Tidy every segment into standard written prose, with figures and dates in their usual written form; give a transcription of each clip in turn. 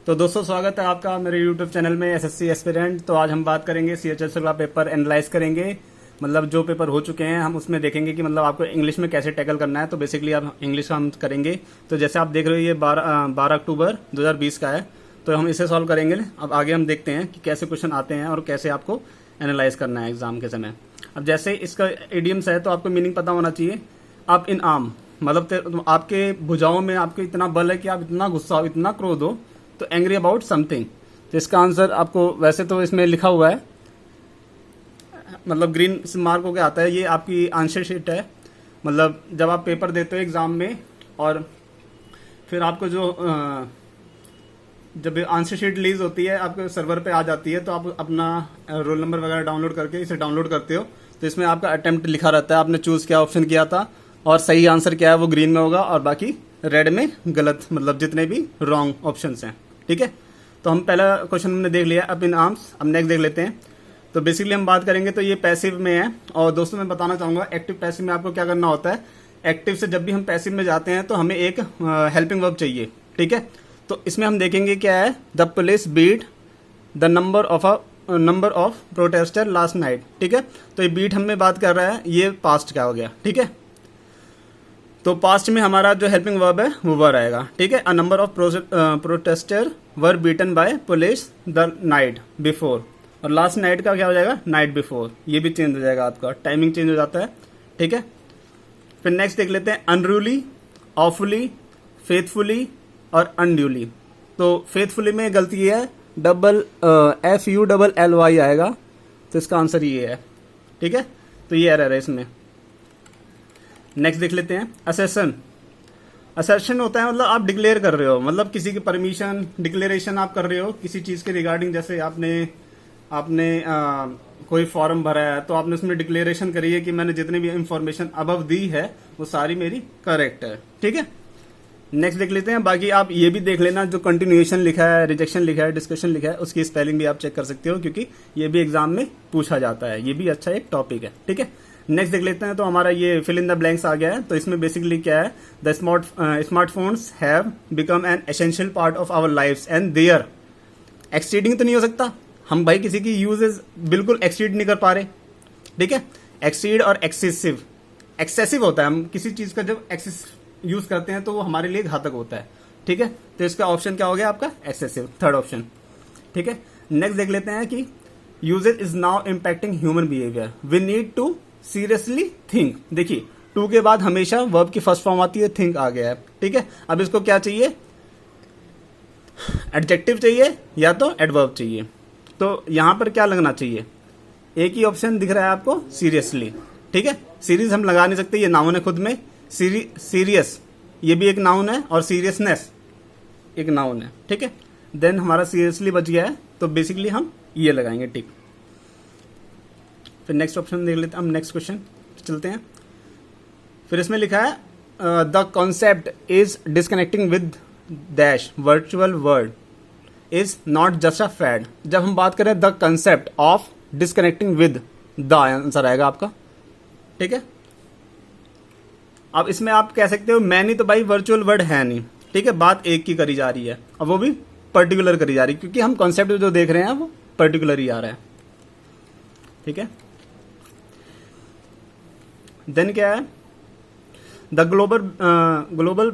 तो दोस्तों स्वागत है आपका मेरे यूट्यूब चैनल में एसएससी एस्पिरेंट। तो आज हम बात करेंगे सीएचएस का पेपर एनालाइज करेंगे। मतलब जो पेपर हो चुके हैं हम उसमें देखेंगे कि मतलब आपको इंग्लिश में कैसे टैकल करना है। तो बेसिकली आप इंग्लिश का हम करेंगे। तो जैसे आप देख रहे हो ये 12 अक्टूबर 2020 का है। तो हम इसे सॉल्व करेंगे। अब आगे हम देखते हैं कि कैसे क्वेश्चन आते हैं और कैसे आपको एनालाइज करना है एग्जाम के समय। अब जैसे इसका इडियम्स है तो आपको मीनिंग पता होना चाहिए। आप इन आर्म मतलब आपके भुजाओं में आपके इतना बल है कि आप इतना गुस्सा हो, इतना क्रोध हो, तो एंग्री अबाउट समथिंग। तो इसका आंसर आपको वैसे तो इसमें लिखा हुआ है, मतलब ग्रीन मार्क होके आता है। ये आपकी आंसर शीट है। मतलब जब आप पेपर देते हो एग्जाम में और फिर आपको जब आंसर शीट रिलीज होती है आपके सर्वर पे आ जाती है, तो आप अपना रोल नंबर वगैरह डाउनलोड करके इसे डाउनलोड करते हो। तो इसमें आपका अटेम्प्ट लिखा रहता है, आपने चूज क्या ऑप्शन किया था और सही आंसर क्या है वो ग्रीन में होगा और बाकी रेड में गलत, मतलब जितने भी रॉन्ग ऑप्शंस हैं। ठीक है, तो हम पहला क्वेश्चन हमने देख लिया अब इन आर्म्स। अब नेक्स्ट देख लेते हैं। तो बेसिकली हम बात करेंगे तो ये पैसिव में है। और दोस्तों मैं बताना चाहूंगा एक्टिव पैसिव में आपको क्या करना होता है। एक्टिव से जब भी हम पैसिव में जाते हैं तो हमें एक हेल्पिंग वर्ब चाहिए। ठीक है, तो इसमें हम देखेंगे क्या है। The police beat the number of protester last night. ठीक है, तो ये बीट हमें बात कर रहा है, ये पास्ट क्या हो गया। ठीक है, तो पास्ट में हमारा जो हेल्पिंग वर्ब है वो वर आएगा। ठीक है, a number of protester were beaten by police the night before. और लास्ट नाइट का क्या हो जाएगा, नाइट बिफोर। ये भी चेंज हो जाएगा, आपका टाइमिंग चेंज हो जाता है। ठीक है, फिर नेक्स्ट देख लेते हैं अनरूली, ऑफुली, फेथफुली और अनड्यूली। तो फेथफुली में गलती है, FULLY आएगा, तो इसका आंसर ये है। ठीक है, तो ये एरर है इसमें। नेक्स्ट देख लेते हैं असर्शन। असर्शन होता है मतलब आप डिक्लेयर कर रहे हो, मतलब किसी की परमिशन डिक्लेरेशन आप कर रहे हो किसी चीज के रिगार्डिंग। जैसे आपने कोई फॉर्म भरा है तो आपने उसमें डिक्लेरेशन करी है कि मैंने जितनी भी इंफॉर्मेशन अबव दी है वो सारी मेरी करेक्ट है। ठीक है, नेक्स्ट देख लेते हैं। बाकी आप ये भी देख लेना जो कंटिन्यूएशन लिखा है, रिजेक्शन लिखा है, डिस्कशन लिखा है, उसकी स्पेलिंग भी आप चेक कर सकते हो क्योंकि ये भी एग्जाम में पूछा जाता है। ये भी अच्छा एक टॉपिक है। ठीक है, नेक्स्ट देख लेते हैं। तो हमारा ये फिल इन द ब्लैंक्स आ गया है। तो इसमें बेसिकली क्या है, the smartphones have become an essential part of our lifes and they're exceeding. तो नहीं हो सकता, हम भाई किसी की यूजेस बिल्कुल एक्सीड नहीं कर पा रहे। ठीक है, एक्सीड और एक्सेसिव होता है। हम किसी चीज का जब एक्सेस यूज करते हैं तो वो हमारे लिए घातक होता है। ठीक है, तो इसका ऑप्शन क्या हो गया आपका, एक्सेसिव, थर्ड ऑप्शन। ठीक है, नेक्स्ट देख लेते हैं कि usage is now impacting human behaviour, we need to seriously think. देखिए टू के बाद हमेशा वर्ब की फर्स्ट फॉर्म आती है, थिंक आ गया है। ठीक है, अब इसको क्या चाहिए, एडजेक्टिव चाहिए या तो एडवर्ब चाहिए। तो यहां पर क्या लगना चाहिए, एक ही ऑप्शन दिख रहा है आपको, सीरियसली। ठीक है, सीरीज हम लगा नहीं सकते, ये नाउन है खुद में। सीरियस ये भी एक नाउन है और सीरियसनेस एक नाउन है। ठीक है, देन हमारा सीरियसली बच गया है, तो बेसिकली हम ये लगाएंगे टिक। फिर नेक्स्ट ऑप्शन देख लेते हैं हम, नेक्स्ट क्वेश्चन चलते हैं। फिर इसमें लिखा है the concept is disconnecting with dash virtual world is not just a fad. जब हम बात करें the concept of disconnecting with, the answer आएगा आपका। ठीक है, अब इसमें आप कह सकते हो मैं नहीं, तो भाई वर्चुअल वर्ड है नहीं। ठीक है, बात एक की करी जा रही है और वो भी पर्टिकुलर करी जा रही है क्योंकि हम कॉन्सेप्ट जो देख रहे हैं वो पर्टिकुलर ही आ रहा है। ठीक है, देन क्या है, the global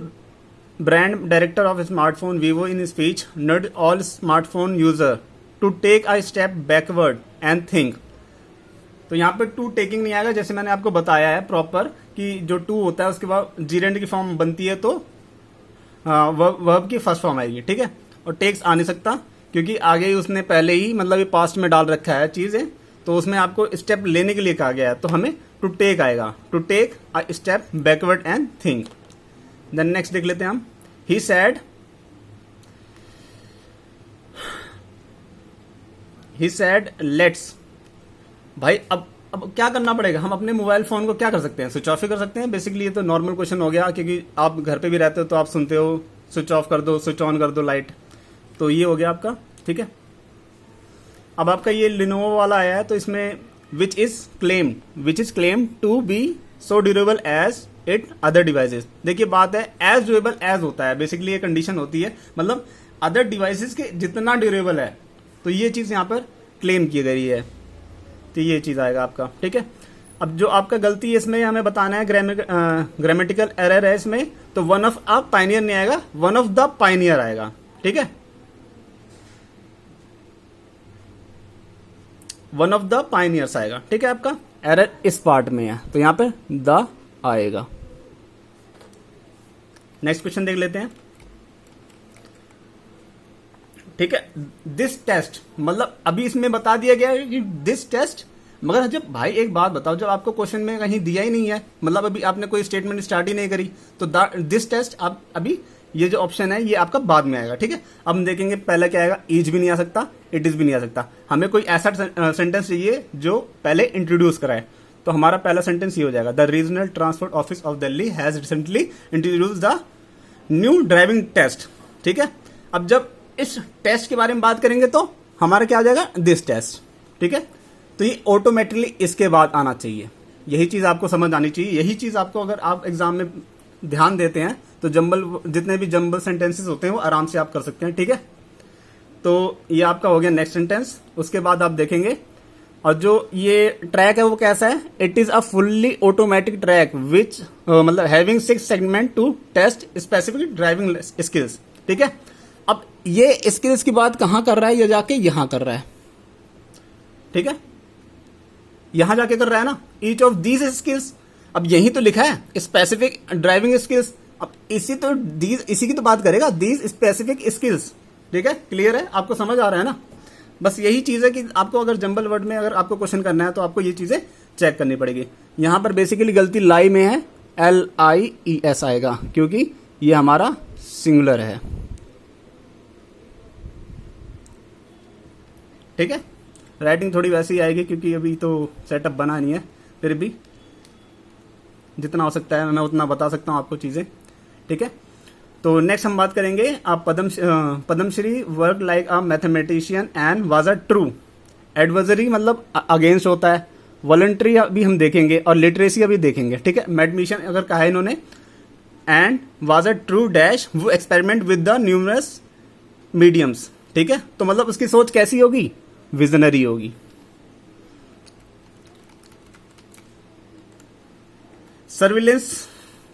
brand director of smartphone Vivo in speech nudged all smartphone user to take a step backward and think. तो यहाँ पे टू टेकिंग नहीं आएगा, जैसे मैंने आपको बताया है प्रॉपर कि जो टू होता है उसके बाद जीरेंड की फॉर्म बनती है तो वर्ब की फर्स्ट फॉर्म आएगी। ठीक है, और टेक्स आ नहीं सकता क्योंकि आगे ही उसने पहले ही मतलब ये पास्ट में डाल रखा है चीजें, तो उसमें आपको स्टेप लेने के लिए कहा गया है। तो हमें टू टेक आएगा, to take a step backward and think. Then next देख लेते हैं हम, ही सैड लेट्स। भाई अब क्या करना पड़ेगा, हम अपने मोबाइल फोन को क्या कर सकते हैं, स्विच ऑफ ही कर सकते हैं। बेसिकली ये तो नॉर्मल क्वेश्चन हो गया क्योंकि आप घर पे भी रहते हो तो आप सुनते हो स्विच ऑफ कर दो, स्विच ऑन कर दो लाइट। तो ये हो गया आपका। ठीक है, अब आपका ये लिनोवो वाला आया है, तो इसमें which is claimed to be so durable as it other devices. देखिए बात है एज ड्यूरेबल एज होता है, बेसिकली ये कंडीशन होती है, मतलब अदर डिवाइसेस के जितना ड्यूरेबल है, तो ये चीज यहाँ पर क्लेम की गई है। तो ये चीज आएगा आपका, ठीक है। अब जो आपका गलती है इसमें हमें बताना है, ग्रामेटिकल एरर है इसमें, तो वन ऑफ अ पाइनियर नहीं आएगा, वन ऑफ द पाइनियर आएगा, ठीक है। वन ऑफ द पाइनियर्स आएगा, ठीक है। आपका एरर इस पार्ट में है, तो यहां पर द आएगा। नेक्स्ट क्वेश्चन देख लेते हैं, ठीक है। दिस टेस्ट, मतलब अभी इसमें बता दिया गया है कि दिस टेस्ट, मगर जब भाई एक बात बताओ, जब आपको क्वेश्चन में कहीं दिया ही नहीं है, मतलब अभी आपने कोई स्टेटमेंट स्टार्ट ही नहीं करी, तो दिस टेस्ट आप अभी ये जो ऑप्शन है ये आपका बाद में आएगा, ठीक है। अब हम देखेंगे पहले क्या आएगा, इज भी नहीं आ सकता, इट इज भी नहीं आ सकता। हमें कोई ऐसा सेंटेंस चाहिए जो पहले इंट्रोड्यूस कराए, तो हमारा पहला सेंटेंस ये हो जाएगा, the regional transport office of Delhi has recently introduce the new driving test, ठीक है। अब जब इस टेस्ट के बारे में बात करेंगे तो हमारा क्या हो जाएगा, दिस टेस्ट, ठीक है। तो ये ऑटोमेटिकली इसके बाद आना चाहिए, यही चीज आपको समझ आनी चाहिए। यही चीज आपको अगर आप एग्जाम में ध्यान देते हैं तो जितने भी जंबल सेंटेंसेस होते हैं वो आराम से आप कर सकते हैं, ठीक है। तो ये आपका हो गया नेक्स्ट सेंटेंस। उसके बाद आप देखेंगे, और जो ये ट्रैक है वो कैसा है, it is a fully automatic track which मतलब having 6 segment to test specific driving skills, ठीक है। अब ये स्किल्स की बात कहां कर रहा है, ये जाके यहां कर रहा है, ठीक है। यहां जाके कर रहा है ना, ईच ऑफ दीज स्किल्स। अब यही तो लिखा है स्पेसिफिक ड्राइविंग स्किल्स, अब इसी की तो बात करेगा, दीज स्पेसिफिक स्किल्स, ठीक है। क्लियर है, आपको समझ आ रहा है ना। बस यही चीज है कि आपको अगर जंबल वर्ड में अगर आपको क्वेश्चन करना है तो आपको ये चीजें चेक करनी पड़ेगी। यहां पर बेसिकली गलती लाई में है, LIES आएगा क्योंकि ये हमारा सिंगुलर है, ठीक है। राइटिंग थोड़ी वैसी ही आएगी क्योंकि अभी तो सेटअप बना नहीं है, फिर भी जितना हो सकता है मैं उतना बता सकता हूं आपको चीजें, ठीक है। तो नेक्स्ट हम बात करेंगे, आप Padmashri work like a mathematician and was a true. Adversary मतलब अगेंस्ट होता है, वॉलंटरी अभी हम देखेंगे और लिटरेसी अभी देखेंगे, ठीक है। मेडमिशन अगर कहा है इन्होंने, and was a true dash वो experiment with the numerous mediums, ठीक है। तो मतलब उसकी सोच कैसी होगी, विजनरी होगी। सर्विलेंस,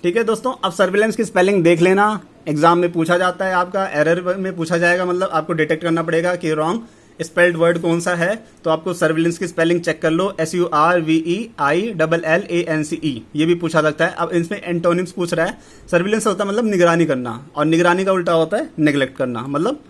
ठीक है दोस्तों। अब सर्विलेंस की स्पेलिंग देख लेना, एग्जाम में पूछा जाता है, आपका एरर में पूछा जाएगा, मतलब आपको डिटेक्ट करना पड़ेगा कि रॉन्ग स्पेल्ड वर्ड कौन सा है। तो आपको सर्विलेंस की स्पेलिंग चेक कर लो, SURVEILLANCE, ये भी पूछा सकता है। अब इसमें एंटोनिम्स पूछ रहा है। सर्विलेंस होता है मतलब निगरानी करना, और निगरानी का उल्टा होता है नेग्लेक्ट करना, मतलब